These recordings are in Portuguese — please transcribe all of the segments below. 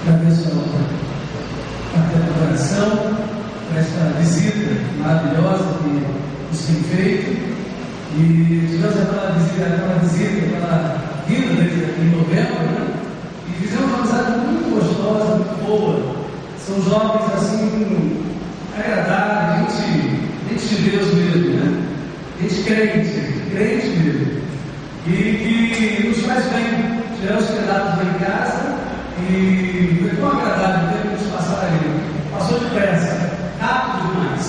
Agradeço a oração por esta visita maravilhosa que nos tem feito. E tivemos aquela visita, aquela vinda desde aqui em novembro, né? E fizemos uma amizade muito gostosa, muito boa. São jovens assim, agradáveis, gente de Deus mesmo, né? Gente crente mesmo. E que nos faz bem. Tivemos hospedados lá em casa e foi tão agradável o tempo que nos passaram ali. Passou depressa, rápido demais.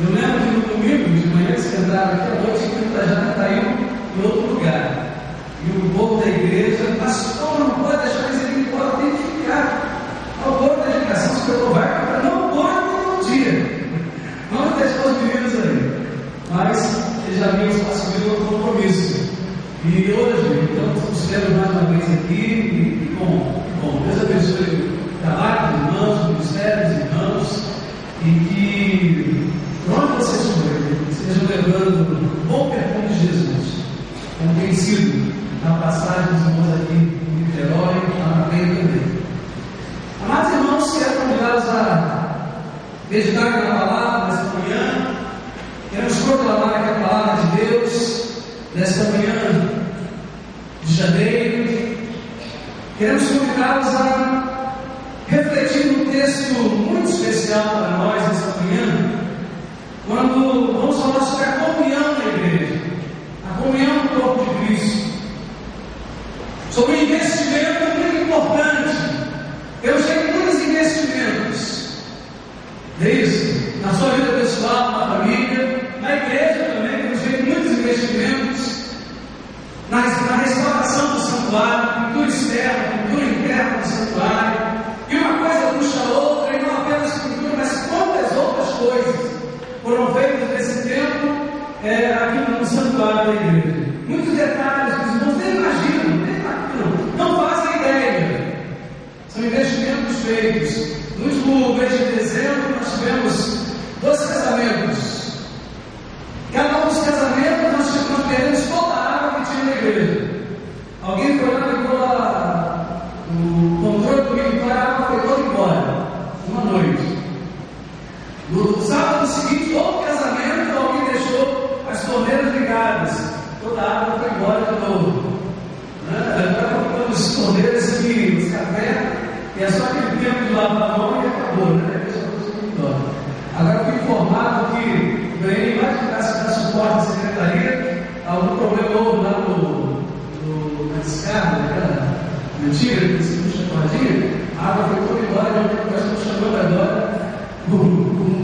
Eu lembro que no domingo de manhã eles entraram aqui à noite e já caiu em outro lugar. E o povo da igreja, pastor, não pode deixar eles irem embora, tem que ficar. O povo da educação se preocupou, vai, não pode todo dia. Vamos deixar os meninos aí. Mas eles já vinham assumindo o compromisso. E hoje, então, os temos mais uma vez aqui, e bom, Deus abençoe o trabalho dos irmãos, o ministério dos irmãos, e que, por onde vocês forem, estejam levando o bom perfume de Jesus, como tem sido na passagem dos irmãos aqui em Niterói, lá na Penha também. Amados irmãos, quero convidá-los a meditar na palavra nesta manhã. Queremos proclamar aqui a palavra de Deus nesta manhã de janeiro. Queremos convidá-los a refletir num texto muito especial para nós esta manhã, quando vamos falar sobre a comunhão da igreja, a comunhão do corpo de Cristo, sobre um investimento muito importante. Eu sei muitos investimentos, desde na sua vida pessoal, na família, na igreja também, eu sei muitos investimentos na restauração do santuário, pintura externa, pintura interna do santuário, e uma coisa puxa a outra, e não apenas pintura, mas quantas outras coisas foram feitas nesse tempo aqui no santuário da igreja. Muitos detalhes que os irmãos nem imaginam, não fazem ideia. São investimentos feitos. No último mês de dezembro, nós tivemos 2 casamentos. Cada um dos casamentos nós perdemos toda a água que tinha na igreja. Alguém foi lá e pegou o controle do militar, a água foi toda embora, uma noite. No sábado seguinte, outro casamento, alguém deixou as torneiras ligadas, toda a água foi embora de novo. Agora colocamos torneiras aqui, os cafés, e é só aquele tempo de lavar a mão e acabou, né? Agora eu fui informado que o Breno vai dar suporte à secretaria a algum problema novo lá na descarga, naquela mentira que se puxa a cordinha, a água foi toda embora, nós estamos chamando agora o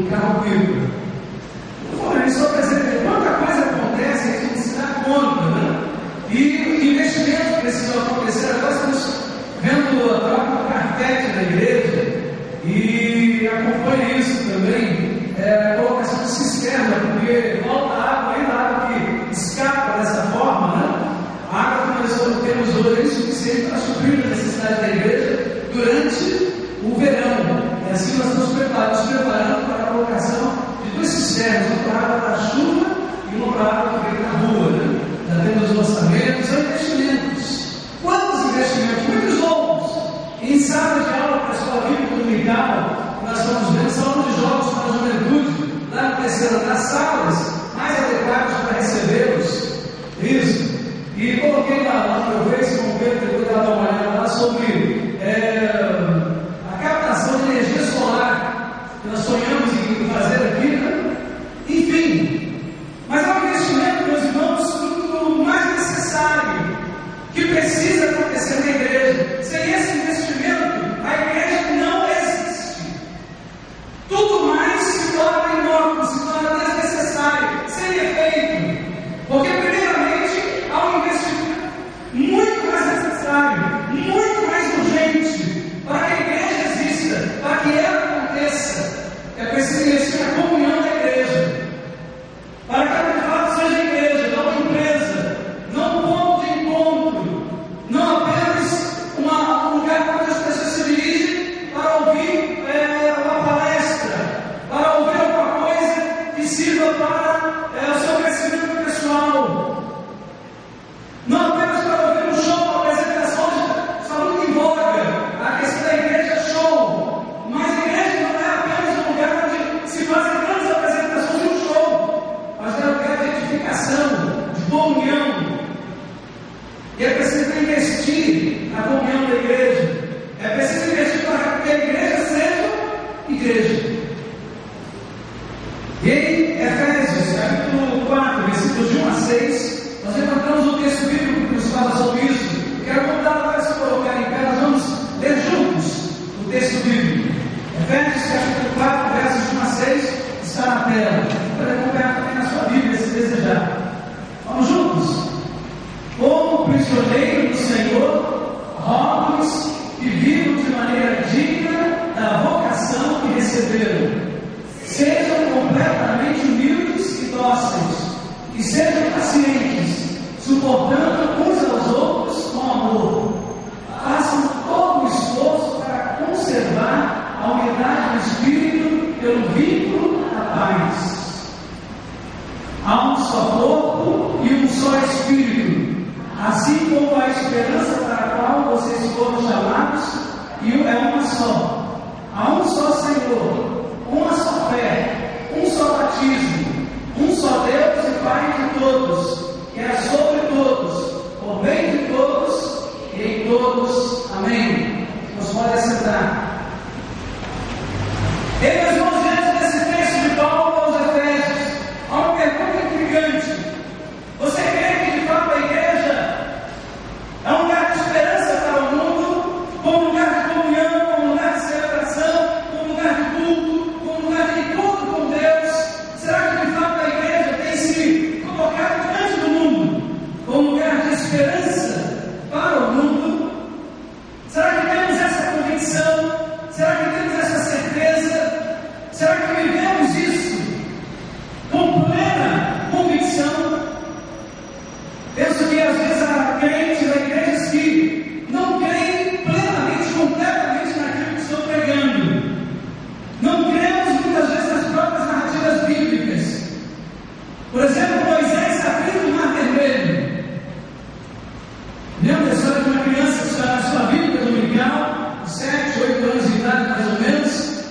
carro-pipa. Eu só percebi quanta coisa acontece que a gente se dá conta, né? E investimentos precisam acontecer. Agora estamos vendo a troca do carpete na igreja e acompanha isso também. A colocação de cisterna, porque falta água, ainda a água que escapa dessa forma, né? A água que nós temos hoje é insuficiente para suprir a necessidade da igreja durante o verão. E assim nós estamos nos preparando para a colocação de 2 cisternas, uma para a água da chuva e uma para a água que vem da rua, né? Já temos os orçamentos, são investimentos. Quantos investimentos? Muitos outros. Em sala de aula para a escola bíblica dominical, nós estamos vendo salão de jogos para a juventude, lá no terceiro andar, salas mais adequadas para recebê-los. Isso. E coloquei lá no meu Face, como Pedro, depois ela dá uma olhada lá sobre Em Efésios, capítulo 4, versículos de 1 a 6, nós encontramos um texto bíblico que nos fala sobre isso. Quero convidar agora a se colocar em pé, nós vamos ler juntos o texto bíblico. Efésios, capítulo 4, versos de 1 a 6, está na tela. Pode acompanhar também na sua Bíblia, se desejar. Vamos juntos? Como prisioneiro do Senhor, rogo-lhes que vivam de maneira digna da vocação que receberam. Sejam completamente humildes e dóceis, e sejam pacientes, suportando uns aos outros com amor. Façam todo o esforço para conservar a unidade do Espírito pelo vínculo da paz. Há um só corpo e um só Espírito, assim como a esperança para a qual vocês foram chamados, e é uma só. Há um só Senhor, uma só fé, um só batismo, um só Deus e Pai de todos, que é sobre todos, por bem de todos e em todos. Amém. Nos pode sentar. E meus irmãos, diante desse texto de Paulo aos Efésios, há uma pergunta intrigante. Você crê que de fato a igreja é um lugar de esperança para o mundo, como um lugar de comunhão, como um lugar de celebração, como um lugar de culto, como um lugar de encontro com Deus? Será que de fato a igreja tem se colocado diante do mundo como um lugar de esperança para o mundo? Será que temos essa convicção? Será que temos essa certeza? Será que vivemos isso com plena convicção? Penso que às vezes há crentes, há igrejas que não creem plenamente, completamente naquilo que estão pregando. Não cremos muitas vezes nas próprias narrativas bíblicas. Por exemplo, Moisés abrindo o Mar Vermelho. Lembra da história de uma criança que está na sua Bíblia dominical, 7, 8 anos de idade mais ou menos,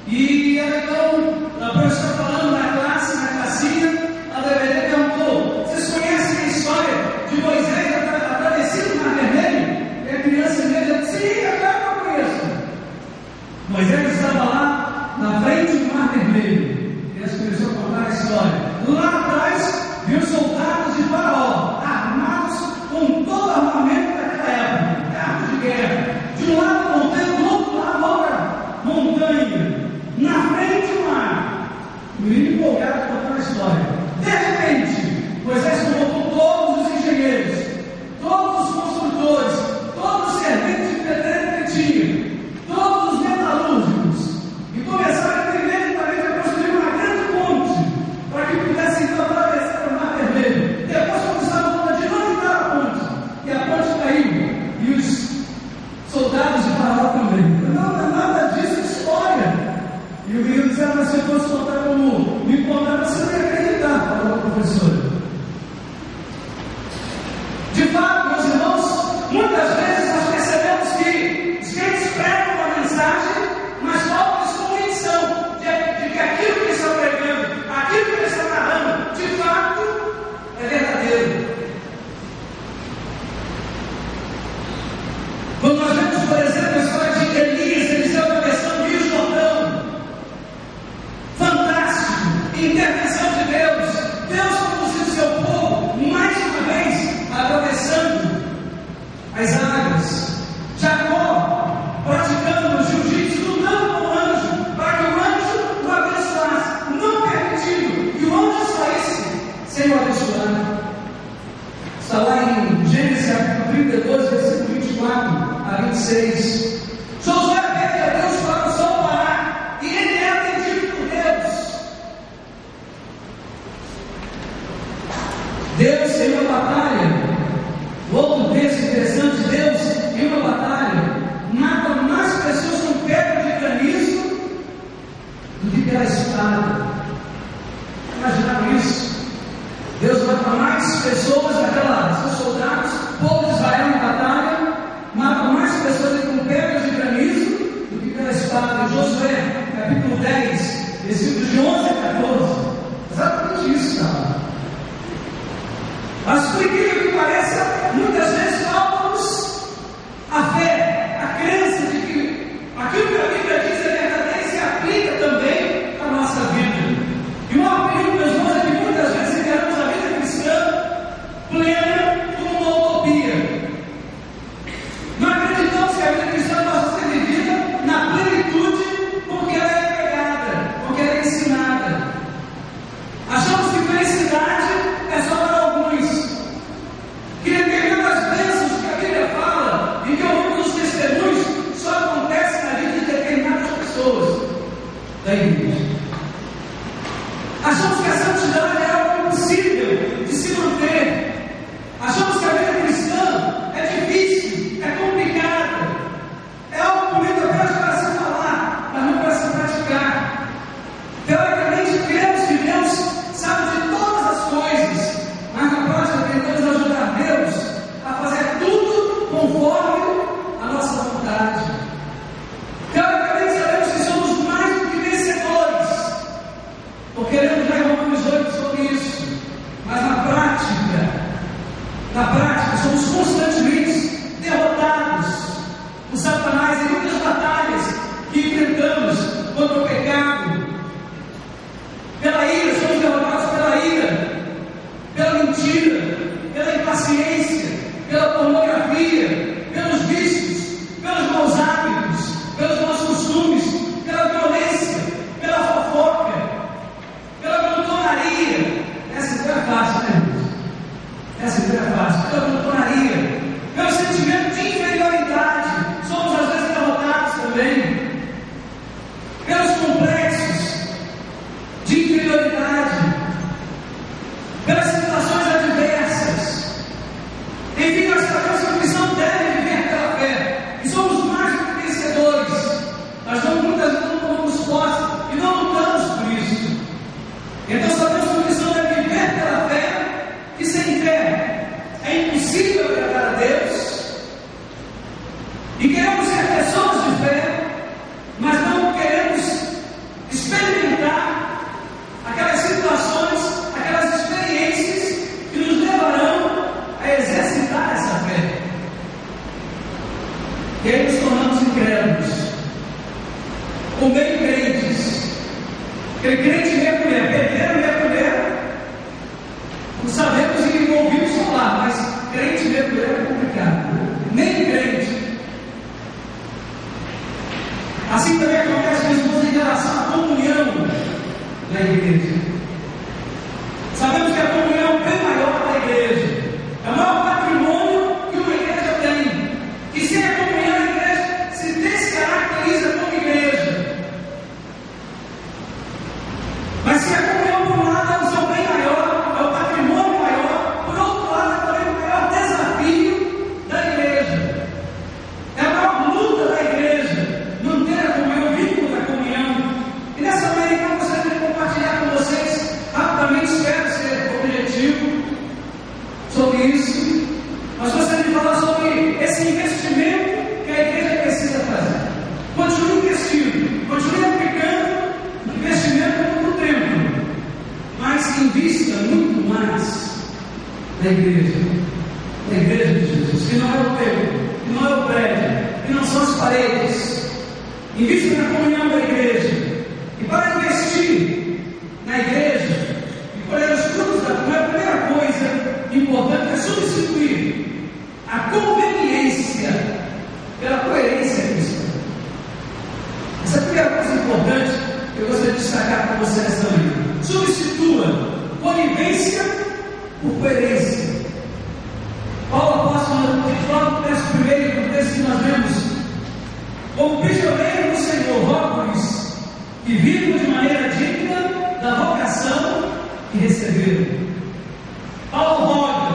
e ela então, a professora falando na classe, na classinha, a deveria perguntou: vocês conhecem a história de Moisés atravessando o Mar Vermelho? E a criança mesmo disse: sim, é claro que eu conheço. Moisés estava lá na frente do Mar Vermelho, e eles começaram a contar a história. Lá atrás, viu soldados de Faraó, armados com todo o armamento daquela época, carros de guerra, de um lado montanha, do outro lado outra montanha, na frente do mar. O menino empolgado contando a história. De repente, Moisés convocou todos os engenheiros, todos os construtores, todos os serventes de pedreiro que tinha, todos os metalúrgicos, e começaram imediatamente a construir uma grande ponte para que pudessem então atravessar o Mar Vermelho. Depois, quando estavam na ponte, dinamitar a ponte, e a ponte caiu, e os soldados de Faraó também. Não é nada disso, é história. E o menino dizia: mas se eu fosse contar como me contar, você não ia acreditar, falou a professora. De fato, meus irmãos, muitas vezes nós percebemos que os crentes pregam uma mensagem, mas falta convicção de que aquilo que eles estão pregando, aquilo que eles estão narrando, de fato é verdadeiro. Quando nós vemos, por exemplo, a história de Elias, Eliseu atravessando o Rio Jordão, fantástico. Porque crente mergulhar, pedreiro mergulhar, não sabemos e ouvimos falar, mas crente mergulhar é complicado. Nem crente. Assim também acontece com os irmãos em relação à comunhão na igreja. Sabemos que a comunhão é o bem maior da igreja, é o maior patrimônio que uma igreja tem. E sem a comunhão, a igreja se descaracteriza como igreja. Mas se a comunhão, por um lado, é o seu bem maior, é o patrimônio maior, por outro lado, é também o maior desafio da igreja. É a maior luta da igreja, manter a comunhão, o vínculo da comunhão. E nessa manhã, então, eu gostaria de compartilhar com vocês, rapidamente, espero ser objetivo sobre isso, mas gostaria de falar sobre esse investimento que a igreja precisa fazer. Continue investindo, continue aplicando investimento no tempo, mas invista muito mais na igreja de Jesus, que não é o templo, que não é o prédio, que não são as paredes. Invista na comunhão da igreja. E para investir na igreja e colher os frutos da comunhão, a primeira coisa importante é substituir a conveniência pela coerência cristã. Essa é a primeira coisa importante que eu gostaria de destacar para você nesta manhã. Substitua conivência por coerência. Paulo apóstolo fala no verso 1, no texto que nós lemos: como prisioneiro do Senhor, rogo-lhes que vivam de maneira digna da vocação que receberam. Paulo roga,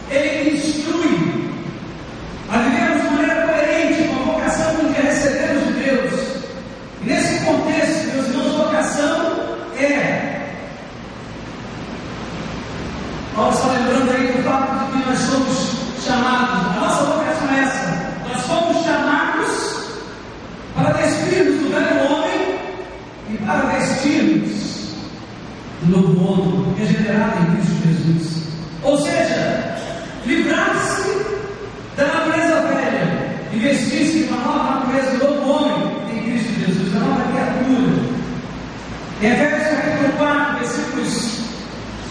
ele instrui a vivermos de maneira coerente com a vocação que recebemos de Deus. E nesse contexto, meus irmãos, vocação é. Paulo está lembrando aí do fato de que nós somos chamados, a nossa vocação é essa: nós fomos chamados para despir-nos do velho homem e para vestir-nos do novo homem, regenerado em Cristo Jesus. Ou seja, livrar-se da natureza velha e vestir-se de uma nova natureza do novo homem em Cristo Jesus, a nova criatura. Em Efésios capítulo 4, versículos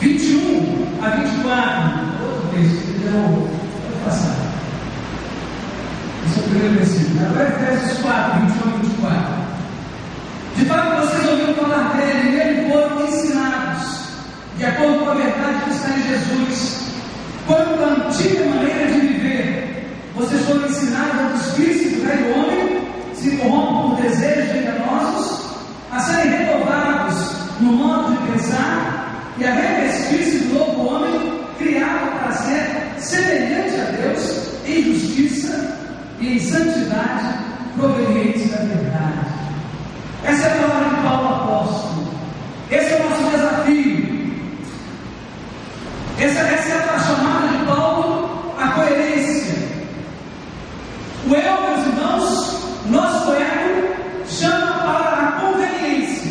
21 a 24, outro texto, não pode passar. Esse é o primeiro versículo. Agora Efésios 4, 21 a 24. De fato, vocês ouviram falar dele, e nele foram ensinados, de acordo com a verdade que está em Jesus. Quanto à antiga maneira de viver, vocês foram ensinados a despir-se do velho homem, se corrompem por desejos enganosos, a serem renovados no modo de pensar e a revestir-se do novo homem, criado para ser semelhante a Deus em justiça e em santidade provenientes da verdade. Essa é a palavra de Paulo apóstolo. Esse é o nosso desafio. Essa é a chamada de Paulo à coerência. O eu, meus irmãos, nosso ego chama para a conveniência.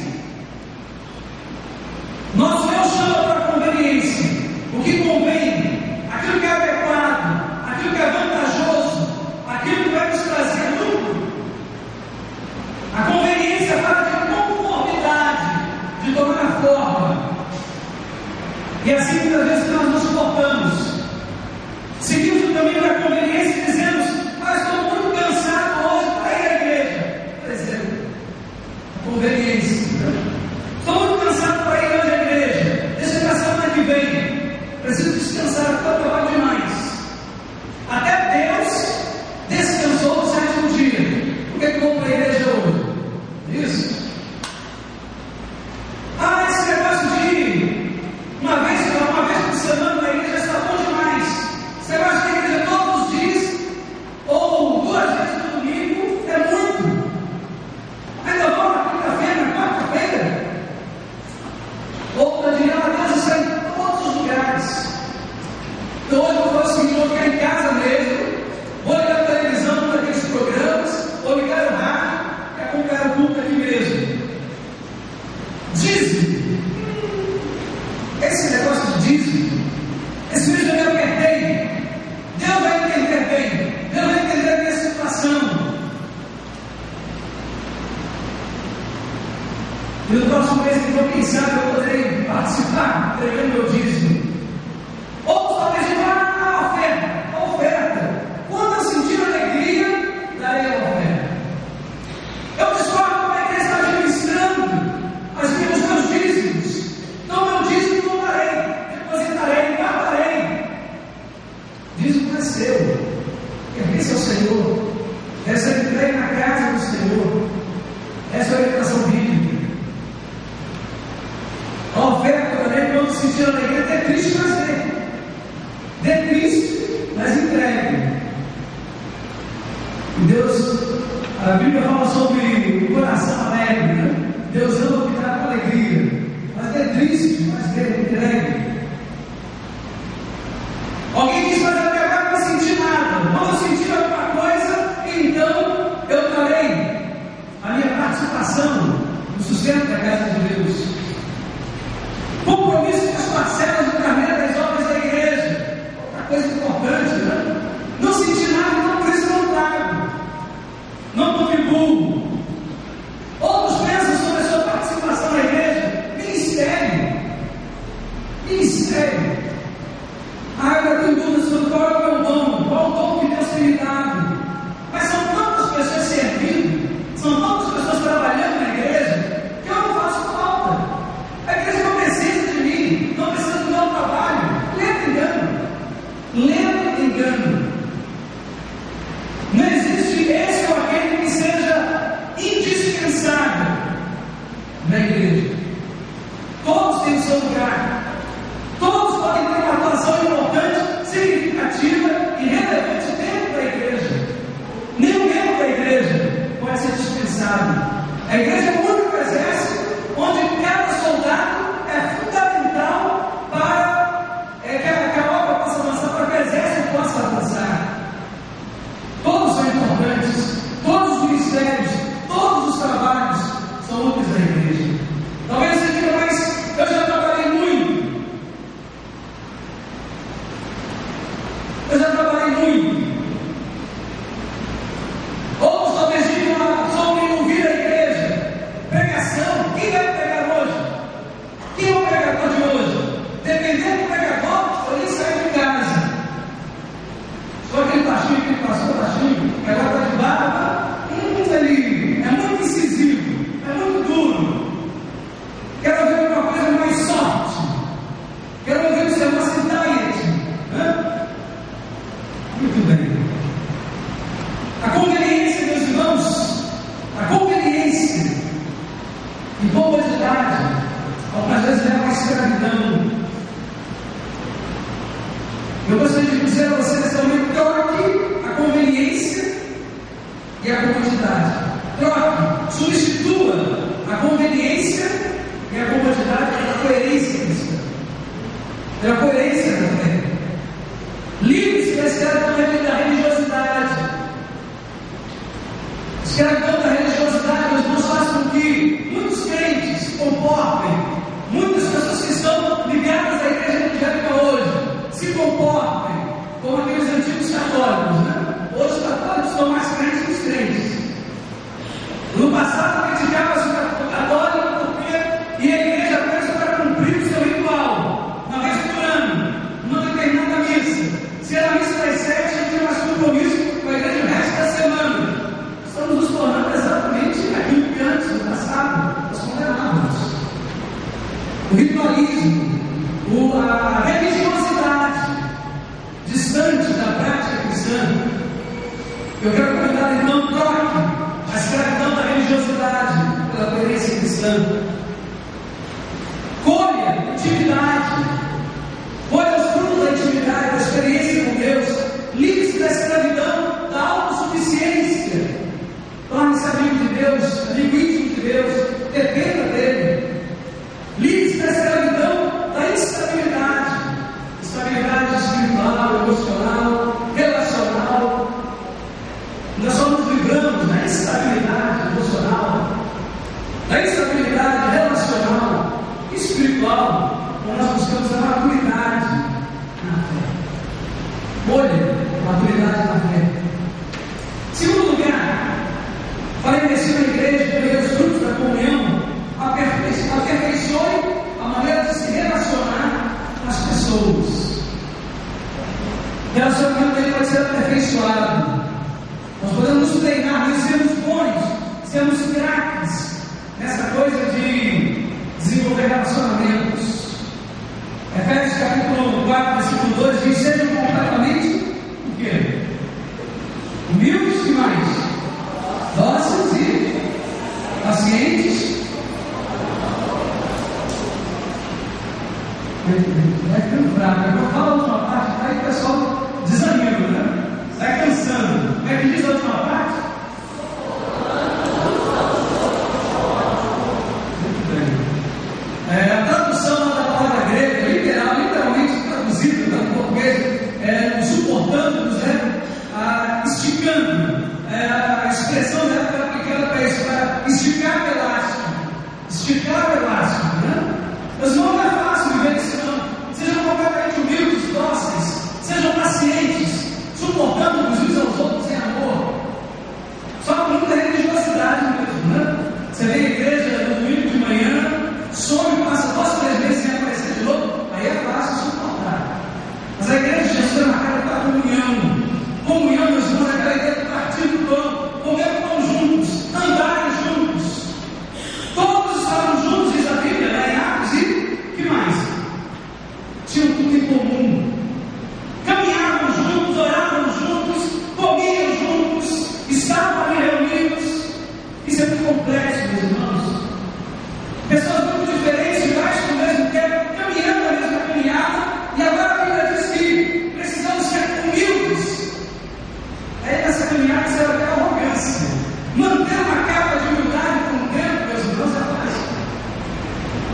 Nosso eu chama para a conveniência. O que convém, aquilo que é adequado, aquilo que é vantajoso, aquilo que vai nos trazer lucro. A conveniência fala de conformidade, de tomar a forma. E assim muitas vezes nós nos E no próximo mês, então, quem sabe eu poderei participar, entregando meu dízimo. Outros talvez digam, a oferta. Quando eu sentir alegria, darei a oferta. Eu discordo como é que ele está administrando os meus dízimos. Então, meu dízimo não darei, depositarei, guardarei. Dízimo é seu. Pertence ao Senhor. Essa é a entrega na casa do Senhor. Essa é a orientação bíblica. A oferta também, quando sentir alegria, é triste, mas é triste, mas entregue. E Deus, a Bíblia fala sobre o coração alegre, né? Deus ama o que dá com alegria, mas é triste, mas é entregue. Alguém diz, mas até agora não senti nada. Quando eu sentir alguma coisa, então eu darei a minha participação no sustento da casa de Deus. Compromisso com as parcelas do carneiro das obras da igreja. Outra coisa importante, né? Não senti nada, então por isso não trago. Não contribuo. Outros pensam sobre a sua participação na igreja. Ministério. Eu tenho dúvidas sobre qual é o meu dom, qual o dom que Deus tem me dado. Mas são tantas pessoas servindo, são tantas pessoas trabalhando na igreja, que eu não faço falta. A igreja não precisa de mim, não precisa do meu trabalho. Lento engano. Não existe esse ou aquele que seja indispensável na igreja. Todos têm o seu lugar. Todos podem ter uma atuação importante, significativa e relevante dentro da igreja. Nenhum membro da igreja pode ser dispensado. A igreja é o único exército onde cada soldado é fundamental para que a obra possa avançar, para que o exército possa avançar. Todos são importantes, todos os ministérios, todos os trabalhos são úteis da igreja. Talvez você diga, mas eu já trabalhei muito. Outros talvez digam, só me ouvir a igreja. Pregação, quem vai pregar hoje? Quem é o pregador de hoje? Dependendo do pregador, eu nem saio de casa. Só aquele baixinho, aquele pastor baixinho, que agora está de barba, ele é muito incisivo, é muito duro. Quero ver uma coisa mais soft. Quero ouvir o sermão assim, diet. Muito bem. A conveniência, meus irmãos, a conveniência e comodidade, algumas vezes leva à escravidão. Eu gostaria de dizer a vocês também: troque a conveniência e a comodidade. Troque, substitua a conveniência e a comodidade pela coerência cristã, pela coerência da fé. Livre-se da escravidão da religiosidade. A escravidão da religiosidade nos faz com que muitos crentes se comportem, muitas pessoas que estão ligadas à igreja evangélica hoje, se comportem como aqueles antigos católicos, né? Hoje os católicos são mais crentes que os crentes. No passado criticava-se o católico porque e a igreja apenas para cumprir o seu ritual, uma vez por ano, uma determinada missa. Se era a missa das 7, a gente tinha mais compromisso com a igreja o resto da semana. Estamos nos tornando exatamente aquilo que antes, no passado, nós condenávamos. O ritualismo, a religiosidade distante da prática cristã. Eu quero convidar, então, troque a escravidão da religiosidade pela coerência cristã. Colha intimidade. Colha os frutos da intimidade, da experiência com Deus. Livre-se da escravidão, da autossuficiência. Torne-se amigo de Deus, amigo íntimo de Deus. Dependa dele. Livre-se da escravidão, da instabilidade. Estabilidade espiritual, emocional, relacional. Nós só nos livramos da instabilidade emocional, da instabilidade relacional, espiritual, quando nós buscamos a maturidade na fé. Olha, maturidade na fé. Segundo lugar, para investir na igreja, temos craques nessa coisa de desenvolver relacionamentos. Efésios capítulo 4, versículo 2 diz: sejam completamente o quê? Humildes e mais dóceis e pacientes. Vai ficando fraco. Eu falo a última parte, aí o pessoal desanima, né? Vai cansando. Como é que diz a última parte? Muito bem. A tradução da palavra grega, literalmente traduzida para o português, suportando-nos, esticando. A expressão dela foi aplicada para isso, para esticar o elástico. Esticar o elástico, né? Mas não é fácil viver isso, não. Sejam completamente humildes, dóceis, sejam pacientes, suportando-nos uns aos outros em amor. Só com muita religiosidade mesmo, né? Você vem à igreja no domingo de manhã, some, passa 2, 3 meses sem aparecer de novo, aí é fácil suportar. Mas a igreja de Jesus é marcada pela comunhão. Comunhão, meus irmãos, é aquela ideia de partir do pão, comer o pão juntos, andarem juntos. Todos estavam juntos, diz a Bíblia, em Atos, e que mais? Tinham tudo em comum. Caminhavam juntos, oravam juntos, comiam juntos, estavam ali reunidos. Isso é muito complexo, meus irmãos. Pessoas muito diferentes, iguais com o mesmo tempo, caminhando a mesma caminhada, e agora a Bíblia diz que precisamos ser humildes. Aí nessa caminhada você vai ter arrogância. Manter uma capa de humildade com o tempo, meus irmãos, é fácil.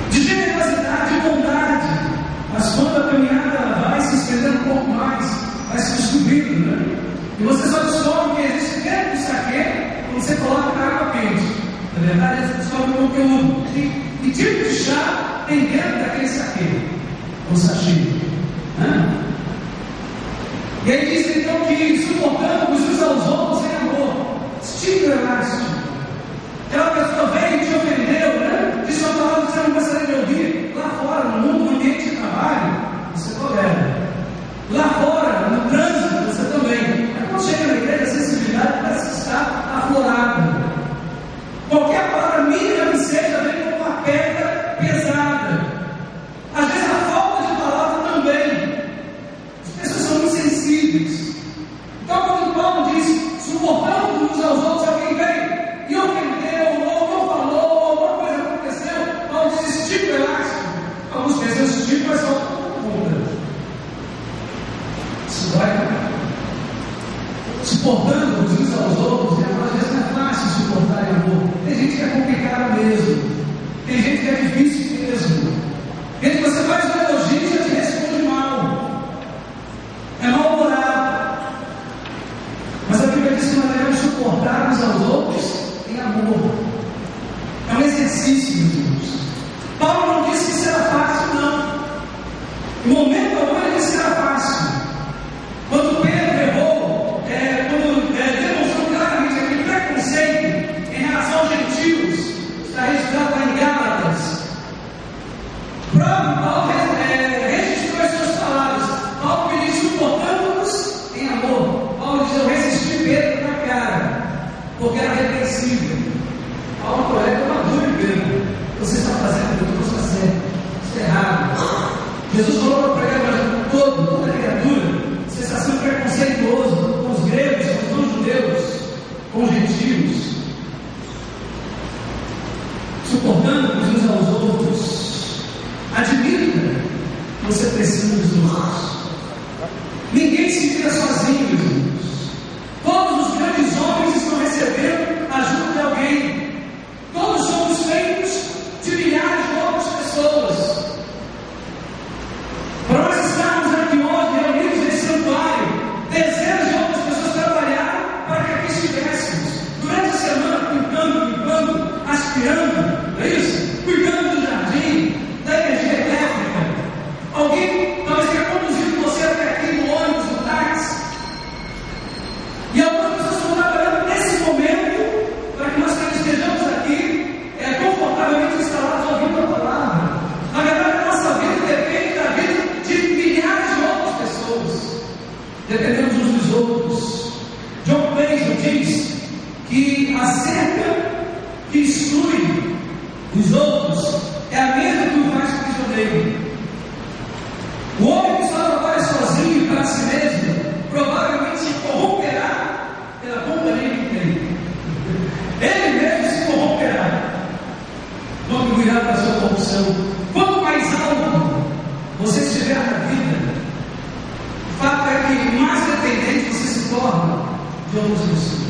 De generosidade, de bondade. Mas quando a caminhada vai se estendendo um pouco mais, vai se descobrindo, né? E você só descobre que existe dentro do saquê quando você coloca na água quente. Na verdade, você descobre o conteúdo. Que tipo de chá tem dentro daquele saquê? O sachê. E aí diz então que suportamos uns aos outros em amor. Estica o elástico. Aquela pessoa veio e te ofendeu, né? Disse uma palavra que você não gostaria de ouvir. Lá fora, no mundo, no ambiente de trabalho, você tolera. Lá fora, no trânsito, você também. Mas quando chega na igreja, a sensibilidade parece que está aflorada. Qualquer palavra mínima que seja, vem como uma pedra pesada. Às vezes a falta de palavra também. As pessoas são muito sensíveis. Então, quando Paulo diz, suportando uns aos outros, alguém vem e ofendeu, ou não falou, ou alguma coisa aconteceu, Paulo diz, estica o elástico. Alguns pensam, estica, mas só conta. Isso vai. Suportando uns aos outros, às vezes não é fácil suportar em amor. Tem gente que é complicado mesmo. Tem gente que é difícil mesmo. Gente que você faz um elogio e já te responde mal. É mal-humorado. Mas a Bíblia diz que nós devemos suportar uns aos outros em amor. É um exercício, meus irmãos. Paulo não disse que isso era fácil, não. Em momento algum ele disse que era fácil. Quando Pedro errou, quando demonstrou claramente aquele preconceito em relação aos gentios, está registrado lá em Gálatas. Paulo registrou as suas palavras. Paulo pediu suportando-nos em amor. Paulo diz: eu resisti Pedro na cara, porque era repreensível. Paulo colega uma dúvida, Pedro. Você está fazendo, Deus não está certo. Isso é errado. Jesus falou para pregar o evangelho toda criatura. Você está sendo preconceituoso com os gregos, com os não-judeus, com os gentios, suportando-nos uns aos outros. Admita que você precisa dos outros. Ninguém se vira sozinho, meus irmãos. Todos os grandes homens estão recebendo ajuda de alguém. Todos somos feitos de milhares de outras pessoas. Para nós estarmos aqui hoje, reunidos nesse santuário, dezenas de outras pessoas trabalharam para que aqui estivéssemos. Durante a semana, limpando, aspirando, não é isso? Cuidando do jardim, da energia elétrica. Alguém talvez tenha conduzido instrui os outros é a mesma que o faz prisioneiro. O homem que só trabalha sozinho para si mesmo provavelmente se corromperá pela companhia que tem. Ele mesmo se corromperá. Tome cuidado da sua corrupção. Quanto mais alto você estiver na vida, o fato é que mais dependente você se torna de outras pessoas.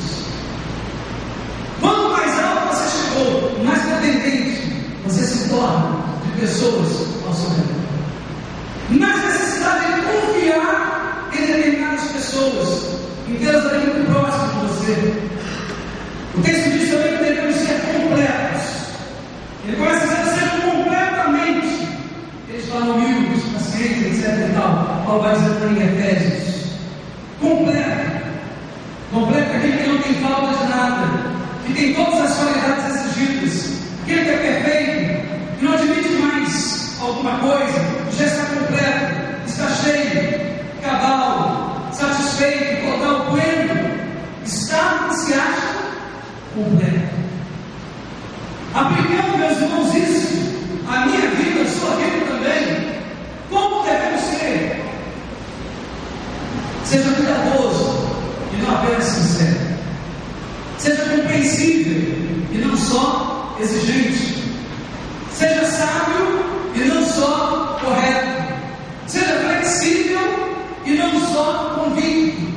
Quanto mais alto você chegou, mais dependente você se torna de pessoas ao seu redor. Mais necessidade de confiar em determinadas pessoas, em Deus ali muito próximo de você. O texto diz também que devemos ser completos. Ele começa a dizer: sejam completamente. Eles falam humildes, pacientes, etc. e tal. Paulo vai dizer também em Efésios: completo. Completo é aquele que não tem falta de nada, que tem todas as qualidades exigidas, aquele que é perfeito, que não admite mais alguma coisa, já está completo, está cheio, cabal, satisfeito, total, pleno, está e se acha completo. Aplicando, meus irmãos, isso à minha vida, à sua vida também, como devemos ser? Seja cuidadoso e não apenas sincero. Seja compreensível e não só exigente. Seja sábio e não só correto. Seja flexível e não só convicto.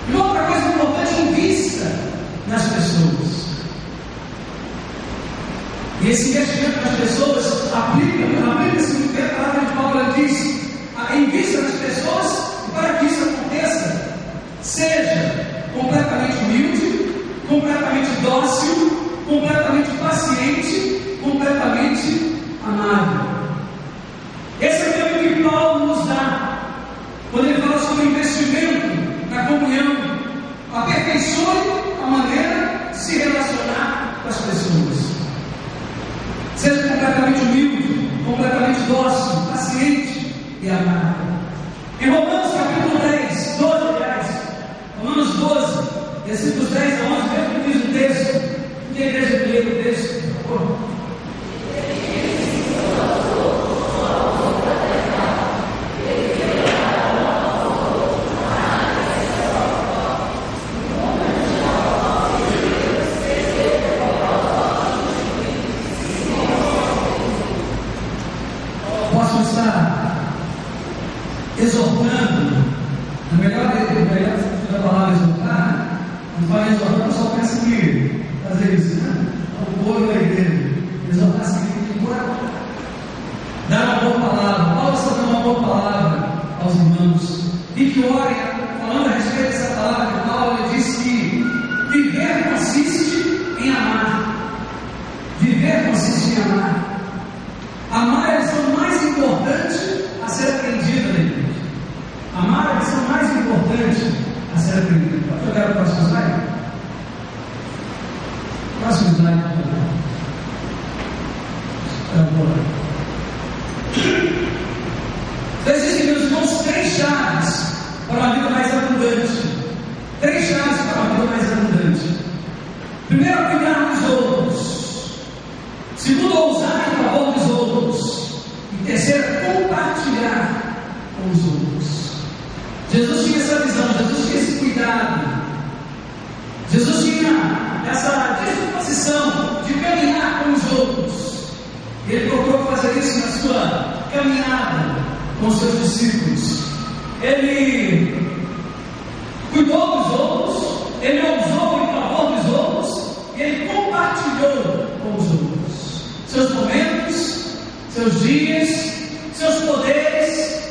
E outra coisa importante, invista nas pessoas. E esse investimento nas pessoas aplica-se muito bem a palavra de Paulo. Ela diz: invista nas pessoas, e para que isso aconteça, seja completamente humilde, completamente dócil, completamente paciente, completamente amável. Esse é o caminho que Paulo nos dá quando ele fala sobre investimento na comunhão. Aperfeiçoe a maneira de se relacionar com as pessoas. Seja completamente humilde, completamente dócil, paciente e amável. Em Romanos capítulo 10, 12, aliás, Romanos 12, versículos 10 a 11, veja o que diz o texto. Que a igreja lê o texto, por favor. Posso estar exortando, a melhor da palavra exortar, quando fala exortar, o pessoal pensa que fazer isso, né? O povo da igreja. Exortar significa dar uma boa palavra. Paulo está dando uma boa palavra aos irmãos. E que orem, falando a respeito dessa palavra de Paulo, ele diz que viver consiste em amar. Viver consiste em amar. Amar é a lição mais importante a ser aprendida na igreja. Amar é a lição mais importante a ser aprendida. Pode jogar o próximo slide? Próximo slide, por favor. Então existem, meus irmãos, 3 chaves para uma vida mais abundante. 3 chaves para uma vida mais abundante. Primeiro, cuidar dos outros. Segundo, ousar em favor dos outros. E terceiro, compartilhar com os outros. Jesus tinha essa visão, Jesus tinha esse cuidado. Jesus tinha essa disposição de caminhar com os outros. Ele procurou fazer isso na sua caminhada com os seus discípulos. Ele cuidou dos outros, ele ousou em favor dos outros, e ele compartilhou com os outros seus momentos, seus dias, seus poderes,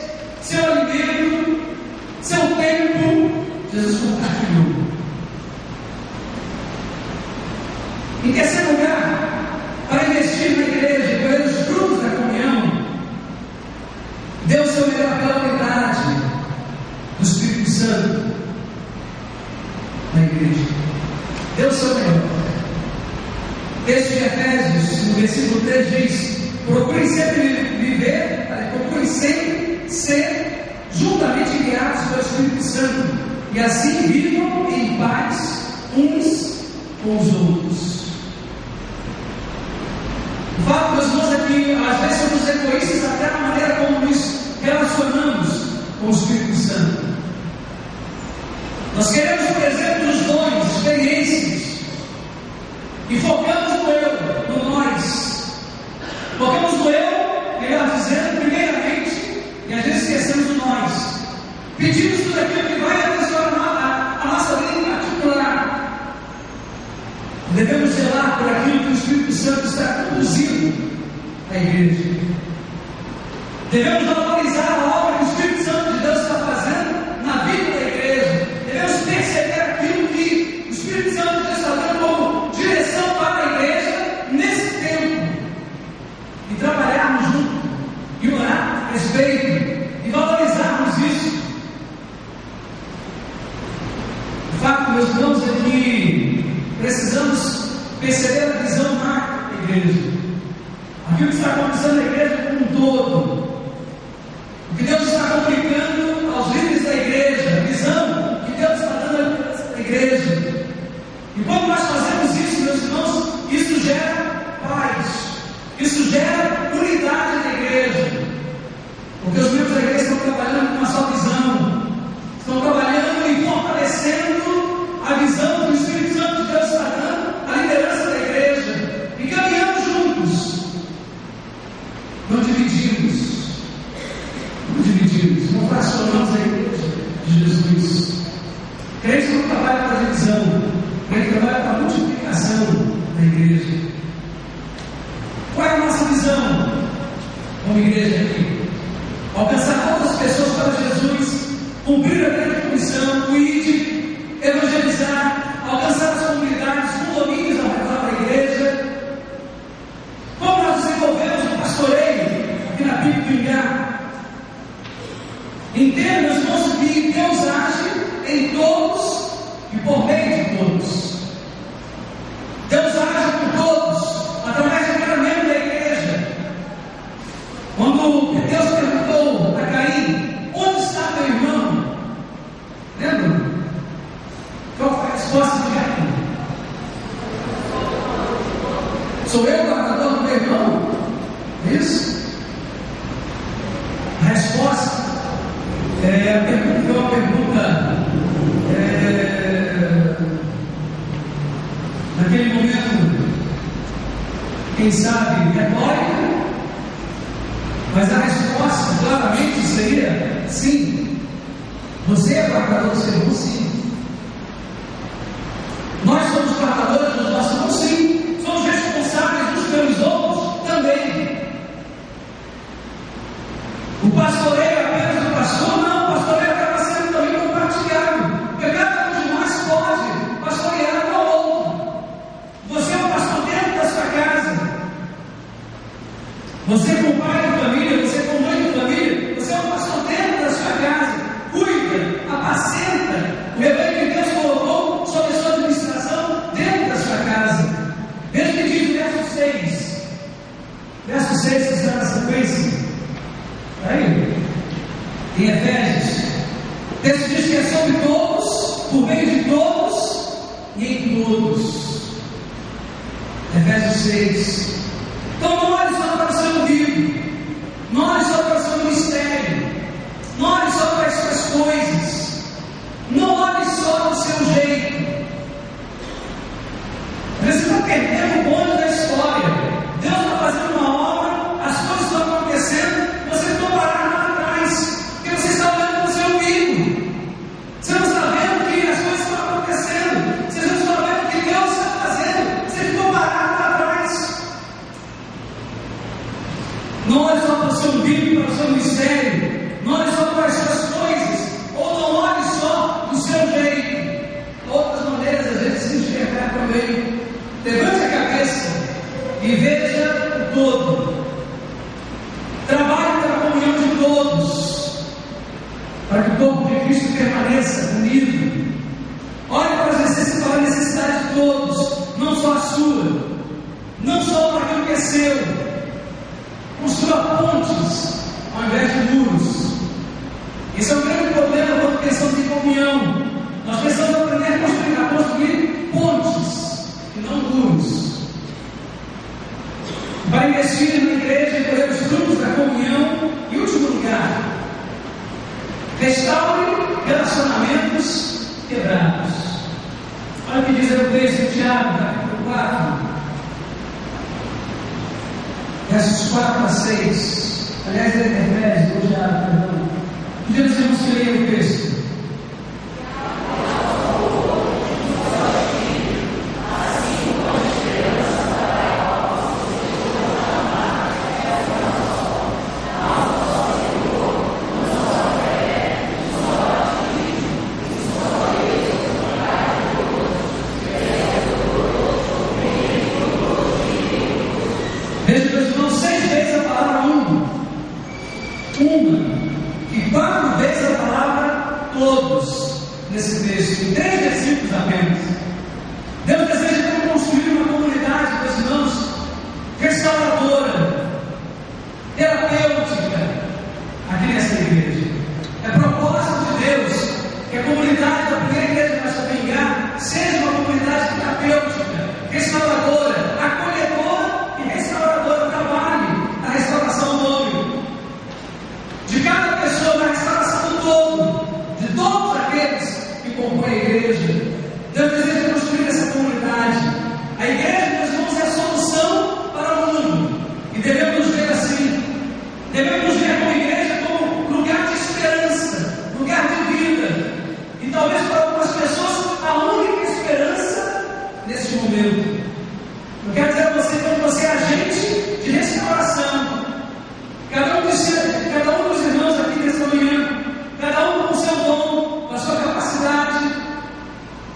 seu alimento, seu tempo. Jesus compartilhou. Em terceiro lugar, para investir na igreja, pelos frutos da comunhão, dê o seu melhor pela unidade do Espírito Santo na igreja. Dê o seu melhor. O texto de Efésios, no versículo 3 diz: procurem sempre ser juntamente guiados pelo Espírito Santo, e assim vivam em paz uns com os outros. fato, meus irmãos, é que às vezes somos egoístas até na maneira como nos relacionamos com o Espírito Santo. Nós queremos, por exemplo, os dons, experiências, e focamos no eu, no nós. Focamos no eu, melhor dizendo, primeiramente, e às vezes esquecemos do nós. Pedimos tudo aquilo que vai transformar a nossa vida em particular. Devemos zelar por aquilo que o Espírito Santo está conduzindo à igreja. Devemos valorizar a obra que o Espírito Santo de Deus está fazendo na vida da igreja. Devemos perceber aquilo que o Espírito Santo de Deus está dando como direção para a igreja nesse tempo. E trabalharmos junto, e orar a respeito, e valorizarmos isso. O fato, meus irmãos, é que precisamos perceber a visão macro da igreja. Aquilo que está acontecendo na igreja como um todo. O que Deus está comunicando aos líderes da igreja, a visão que Deus está dando à igreja. E quando nós fazemos isso, meus irmãos, isso gera paz, isso gera unidade na igreja. Porque os membros da igreja estão trabalhando com uma só visão, estão trabalhando e fortalecendo a visão que o Espírito Santo de Deus está dando à liderança da igreja. E caminhamos juntos, não dividimos. Não fracionamos a igreja de Jesus. Crente não trabalha para a divisão, crente trabalha para a multiplicação da igreja. Qual é a nossa visão como igreja aqui? Alcançar todas as pessoas para Jesus, cumprir a grande comissão, o ID, evangelizar, alcançar as comunidades, condomínios ao redor da igreja. Como nós desenvolvemos o pastoreio aqui na Bíblia do Ingá? Entenda, meus irmãos, que Deus age em todos e por meio de todos. Deus age por todos, através de cada membro da igreja. Quando Deus perguntou a Caim: onde está teu irmão? Lembra? Qual foi a resposta de Caim? Sou eu o guardador do teu irmão? Isso? A resposta a pergunta foi uma pergunta naquele momento, quem sabe, retórica, mas a resposta claramente seria sim. Você é guardador do seu irmão? Sim. Nós somos guardadores dos nossos irmãos? Sim. Somos responsáveis dos meus outros? Também. O pastoreio é apenas do pastor? Não. O pastoreio acaba sendo também compartilhado, porque cada um de nós pode pastorear um ao outro. Você é um pastor dentro da sua casa. Você como pai de família, você como mãe de família, você é um pastor dentro da sua casa. Cuida, apacenta o rebanho que Deus colocou sob a sua administração dentro da sua casa. Veja o que diz o verso 6. Verso 6 que está na sequência. Aí, em Efésios, texto diz que é sobre todos, por meio de todos e em todos. Efésios 6. Então não olhe só para o seu umbigo, não olhe só para o seu ministério, não olhe só para as suas coisas, não olhe só para o seu jeito. Você está perdendo o bonde da história. Deus está fazendo uma obra, as coisas estão acontecendo, você não parar lá atrás, porque você está olhando para o seu umbigo. Você não está vendo que as coisas estão acontecendo, você não está vendo o que Deus está fazendo, você ficou parado lá atrás. Não olhe só para o seu umbigo, para o seu ministério, não olhe só para as suas coisas, ou não olhe só do seu jeito. Outras maneiras, às vezes, se enxergar também. Levante a cabeça e veja o todo. Trabalhe para a comunhão de todos, para que o corpo de Cristo permaneça unido. Olhe para a necessidade de todos, não só a sua, não só para aquilo que é seu. Construa pontes ao invés de muros. Esse é um grande problema quando pensamos em comunhão. Nós precisamos aprender a construir pontes e não muros. Para Efésios 4-6. Aliás, é Efésios, hoje perdão. Podemos irmãos que leiam o texto. Veja, meus irmãos, 6 vezes a palavra uma. E 4 vezes a palavra todos nesse texto, em 3 versículos apenas. Deus deseja construir uma comunidade, meus irmãos, restauradora, terapêutica, aqui nessa igreja. É propósito de Deus que a comunidade da primeira igreja de Massabenga seja uma comunidade terapêutica, restauradora, acolhedora e restauradora. Trabalhe na restauração do homem, de cada pessoa, na restauração do todo, de todos aqueles que compõem a igreja. Deus deseja construir essa comunidade. A igreja, meus irmãos, é a solução para o mundo, e devemos ver assim. Devemos ver a igreja como lugar de esperança, lugar de vida, e talvez para algumas pessoas a única esperança nesse momento. Eu quero dizer a você que você é agente de restauração. Cada um dos irmãos aqui nesta manhã, cada um com o seu dom, com a sua capacidade,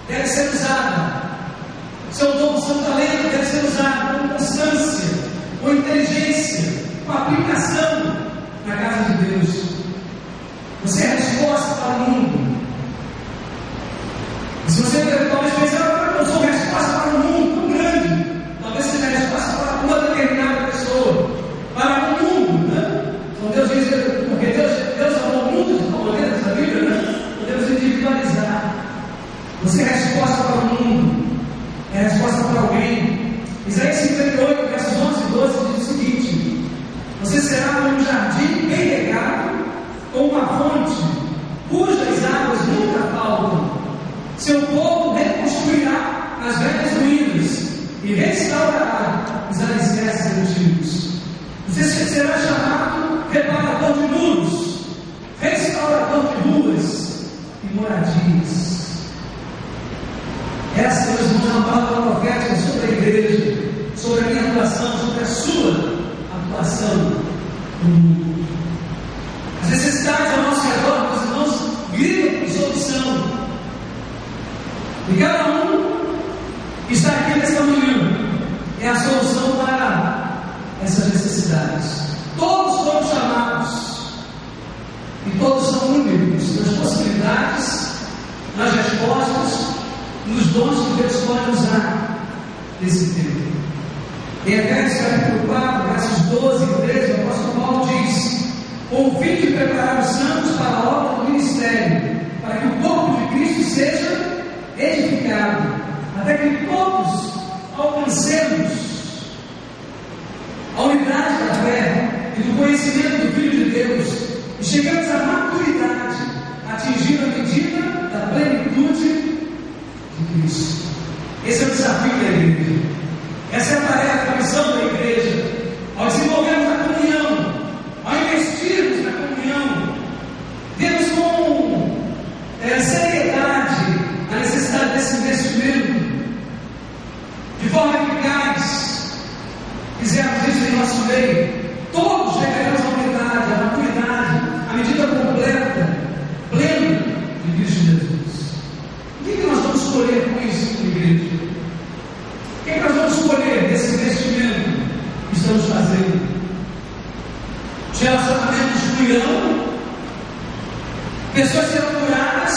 deve ser usado. Seu dom, seu talento deve ser usado com constância, com inteligência, com aplicação na casa de Deus. Você é a resposta para o mundo. E se você talvez pense, eu sou resposta para o mundo tão grande, talvez seja a resposta para uma determinada pessoa, para o mundo, né? Então Deus diz, porque Deus amou o mundo de tal maneira nessa Bíblia, né? Podemos individualizar. Você é a resposta para o mundo, é a resposta para alguém. Isaías 58, versos 11 e 12 diz o seguinte: você será como um jardim bem regado, como uma fonte, cujas águas nunca faltam. Seu povo reconstruirá as velhas ruínas e restaurará os alicerces antigos. Você será chamado reparador de muros, restaurador de ruas e moradias. Essa, meus irmãos, é uma palavra profética sobre a igreja, sobre a minha atuação, sobre a sua atuação no mundo. As necessidades ao nosso redor, meus irmãos, gritam por solução. E cada um que está aqui nesta manhã é a solução para essas necessidades. Todos foram chamados e todos são únicos nas possibilidades, nas respostas, nos dons que Deus pode usar nesse tempo. Em Efésios capítulo 4, versos 12 e 13, o apóstolo Paulo diz: com o fim de preparar os santos para a obra do ministério, para que o corpo de Cristo seja edificado, até que todos alcancemos a unidade da fé e do conhecimento do Filho de Deus, e chegamos à maturidade, atingindo a medida da plenitude de Cristo. Esse é o desafio da igreja. Essa é a tarefa, a missão da igreja. Ao desenvolvermos a comunhão, ao investirmos na comunhão, vemos com seriedade a necessidade desse investimento, de forma eficaz. Fizemos isso em nosso meio. Todos chegaremos à unidade, à maturidade, à medida completa, plena de Cristo Jesus. O que nós vamos escolher com isso, igreja? O que nós vamos escolher desse investimento que estamos fazendo? Os relacionamentos fluirão, pessoas serão curadas,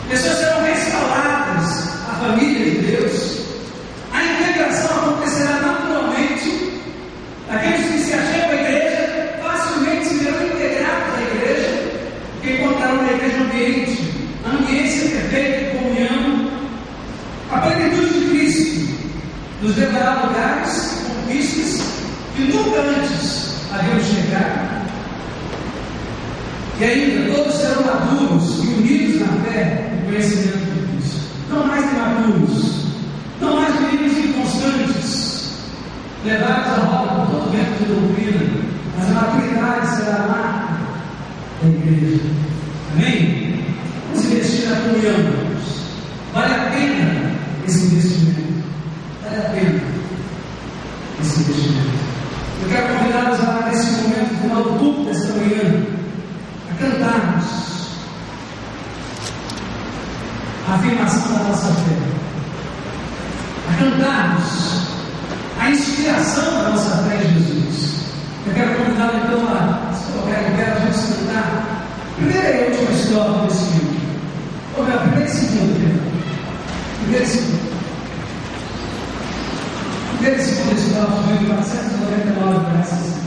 pessoas serão restauradas à família de Deus, a integração acontecerá naturalmente. Aqueles que se achegam à igreja facilmente se verão integrados à igreja, porque encontrarão na igreja a ambiência perfeita de comunhão. A plenitude de Cristo nos levará a lugares, conquistas que nunca antes havíamos chegado. E ainda todos serão maduros e unidos na fé e conhecimento de Cristo. Não mais imaduros, não mais meninos inconstantes, levados à roda por outro vento de doutrina, mas a maturidade será a marca da igreja. Amém? Vamos investir na comunhão, irmãos. Vale a pena esse investimento. Vale a pena esse investimento. Eu quero convidá-los a, nesse momento final do culto desta manhã, a cantarmos a afirmação da nossa fé, a cantarmos a inspiração da nossa fé em Jesus. Eu quero convidá-lo então a se colocar em pé, a gente cantar primeira e última estrofe desse filme. Ou melhor, primeira e segunda, primeira e segunda. Primeira e segunda estrofe de 1499, parece assim.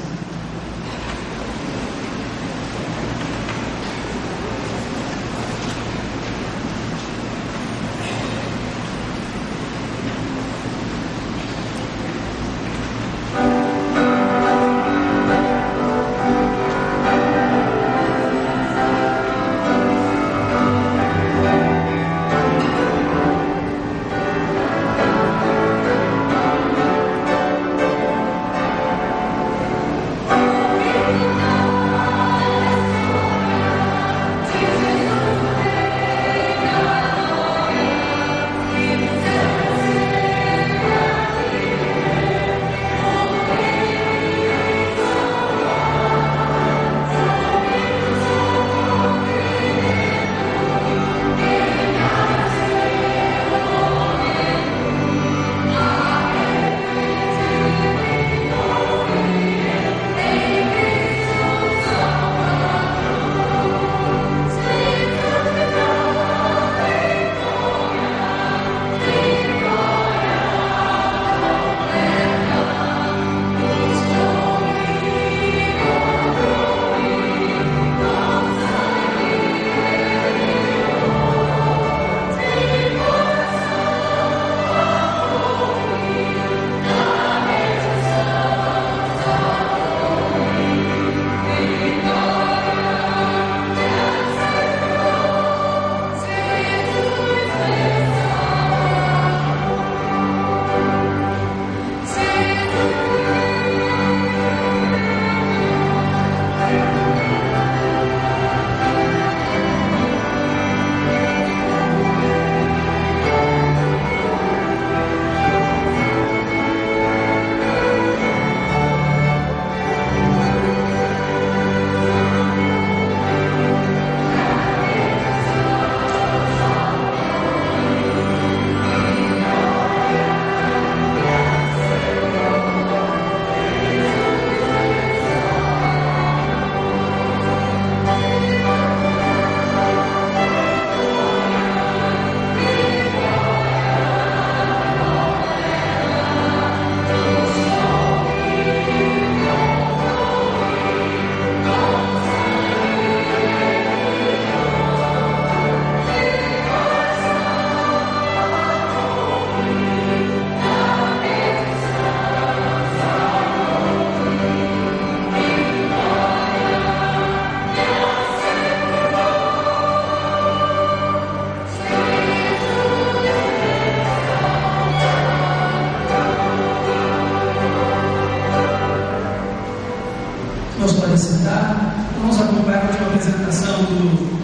Vamos acompanhar a última apresentação do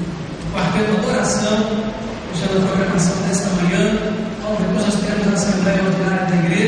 Quarteto Adoração, fechando a programação desta manhã. Depois nós teremos a Assembleia Ordinária da Igreja.